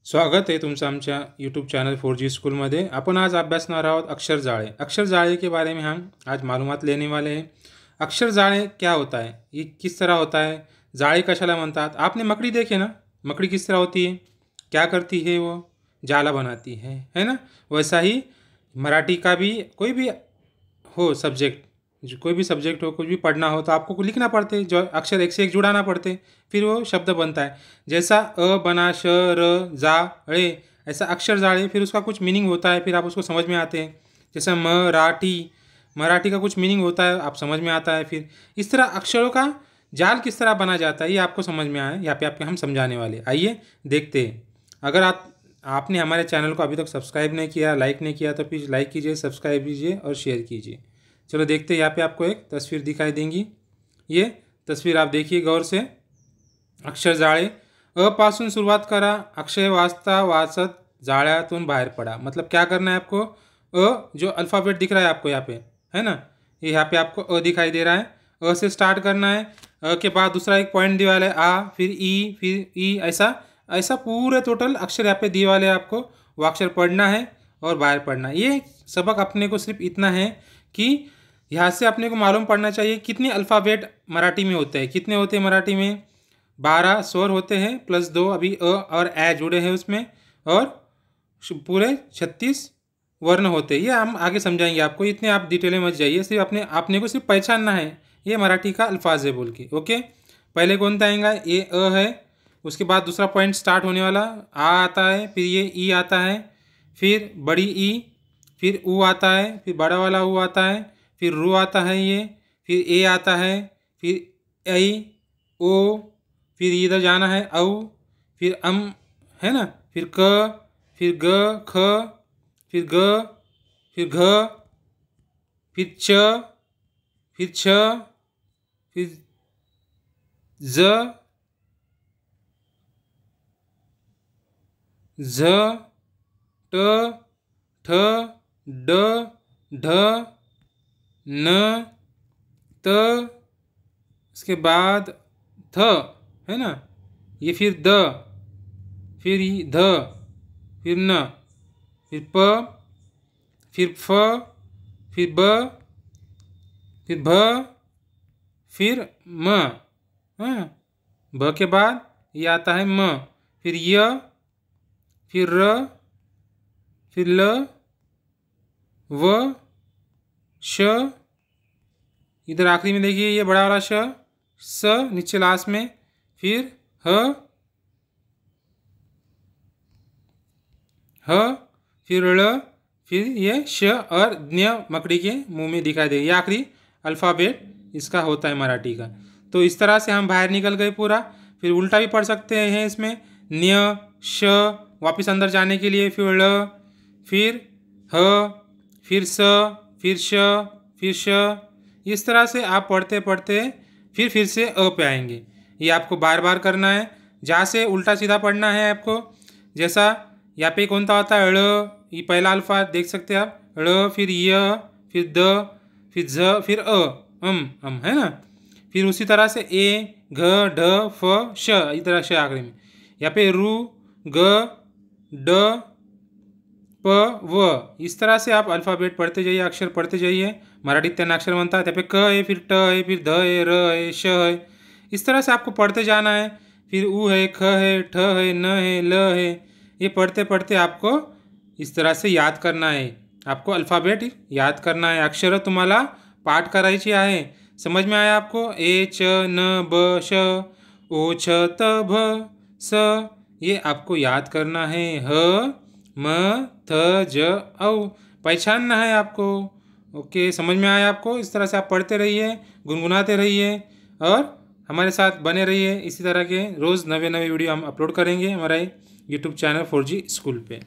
स्वागत आहे तुमचं आमच्या यूट्यूब चैनल 4G स्कूल में। अपन आज अभ्यासणार आहोत अक्षर जाड़े। अक्षर जाड़े के बारे में हम आज मालूमात लेने वाले हैं। अक्षर जाड़े क्या होता है, ये किस तरह होता है, जाळे कशाला म्हणतात। आपने मकड़ी देखे ना, मकड़ी किस तरह होती है, क्या करती है, वो जाला बनाती है ना। वैसा ही मराठी का भी कोई भी हो सब्जेक्ट, जो कोई भी सब्जेक्ट हो, कुछ भी पढ़ना हो तो आपको लिखना पड़ते, जो अक्षर एक से एक जुड़ाना पड़ते, फिर वो शब्द बनता है। जैसा अ बना श र जा ळे, ऐसा अक्षर जाड़े, फिर उसका कुछ मीनिंग होता है, फिर आप उसको समझ में आते हैं। जैसा मराठी, मराठी का कुछ मीनिंग होता है, आप समझ में आता है। फिर इस तरह अक्षरों का जाल किस तरह बना जाता है, ये आपको समझ में आए, यहाँ पे आपके हम समझाने वाले। आइए देखते हैं। अगर आपने हमारे चैनल को अभी तक सब्सक्राइब नहीं किया, लाइक नहीं किया, तो प्लीज़ लाइक कीजिए, सब्सक्राइब कीजिए और शेयर कीजिए। चलो देखते हैं। यहाँ पे आपको एक तस्वीर दिखाई देंगी, ये तस्वीर आप देखिए गौर से। अक्षर जाळे, अ पासून सुरुवात करा, अक्षय वाचता वाचत जाळ्यातून बाहर पड़ा। मतलब क्या करना है आपको, अ जो अल्फ़ाबेट दिख रहा है आपको यहाँ पे, है ना, ये यहाँ पे आपको अ दिखाई दे रहा है, अ से स्टार्ट करना है। अ के बाद दूसरा एक पॉइंट दिया वाला है आ, फिर ई, ऐसा ऐसा पूरे टोटल अक्षर यहाँ पे दिए वाले हैं आपको। वो अक्षर पढ़ना है और बाहर पढ़ना है। ये सबक अपने को सिर्फ इतना है कि यहाँ से अपने को मालूम पड़ना चाहिए कितने अल्फ़ाबेट मराठी में होते हैं। कितने होते हैं मराठी में, 12 स्वर होते हैं प्लस 2 अभी अ और ए जुड़े हैं उसमें, और पूरे 36 वर्ण होते हैं। ये हम आगे समझाएंगे आपको, इतने आप डिटेल में मत जाइए, सिर्फ अपने को सिर्फ पहचानना है ये मराठी का अल्फाज है बोल के। ओके, पहले कौन सा आएगा, ये अ है, उसके बाद दूसरा पॉइंट स्टार्ट होने वाला आ आता है, फिर ये ई आता है, फिर बड़ी ई, फिर ऊ आता है, फिर बड़ा वाला ऊ आता है, फिर रू आता है ये, फिर ए आता है, फिर ऐ ओ, फिर इधर जाना है औ, फिर है ना, फिर क, फिर ग ख, फिर ग, फिर घ, फिर च, फिर छ, फिर ज, झ, ट, ठ, ड, ढ, न, त, इसके बाद थ, है ना, ये फिर द, फिर ध, फिर न, फिर प, फिर फ, फिर ब, फिर भ, फिर म। हाँ, ब के बाद ये आता है म, फिर य, फिर र, फिर ल, व, श, इधर आखिरी में देखिए ये बड़ा वाला श, स नीचे लास्ट में, फिर ह, फिर ळ, फिर ये श और ज्ञ मकड़ी के मुंह में दिखाई दे। ये आखिरी अल्फ़ाबेट इसका होता है मराठी का। तो इस तरह से हम बाहर निकल गए पूरा। फिर उल्टा भी पढ़ सकते हैं इसमें, न्य, श, वापस अंदर जाने के लिए फिर ळ, फिर ह, फिर स, फिर श, फिर श। इस तरह से आप पढ़ते पढ़ते फिर से अ पे आएंगे। ये आपको बार बार करना है, जहाँ से उल्टा सीधा पढ़ना है आपको। जैसा यहाँ पे कौन सा होता है ळ, ये पहला अल्फा देख सकते हैं आप, ळ, फिर य, फिर द, फिर झ, फिर अम, है ना। फिर उसी तरह से ए, घ, ढ, फ, श, इस तरह से आखिरी में। यहाँ पे रू, ग, ड, प, व, इस तरह से आप अल्फ़ाबेट पढ़ते जाइए, अक्षर पढ़ते जाइए। मराठी 3 अक्षर बनता है, यहाँ पे क है, फिर ट है, फिर ध है, र है, श है। इस तरह से आपको पढ़ते जाना है। फिर ऊ है, ख है, ठ है, न है, ल है। ये पढ़ते पढ़ते आपको इस तरह से याद करना है। आपको अल्फ़ाबेट याद करना है, अक्षर तुम्हाला पाठ करायची आहे। समझ में आया आपको, ए च न ब श, ओ छ त भ स, ये आपको याद करना है। ह, म, थ, ज, औ, पहचानना है आपको। ओके, समझ में आया आपको। इस तरह से आप पढ़ते रहिए, गुनगुनाते रहिए और हमारे साथ बने रहिए। इसी तरह के रोज़ नवे नवे वीडियो हम अपलोड करेंगे हमारे यूट्यूब चैनल 4G स्कूल पे।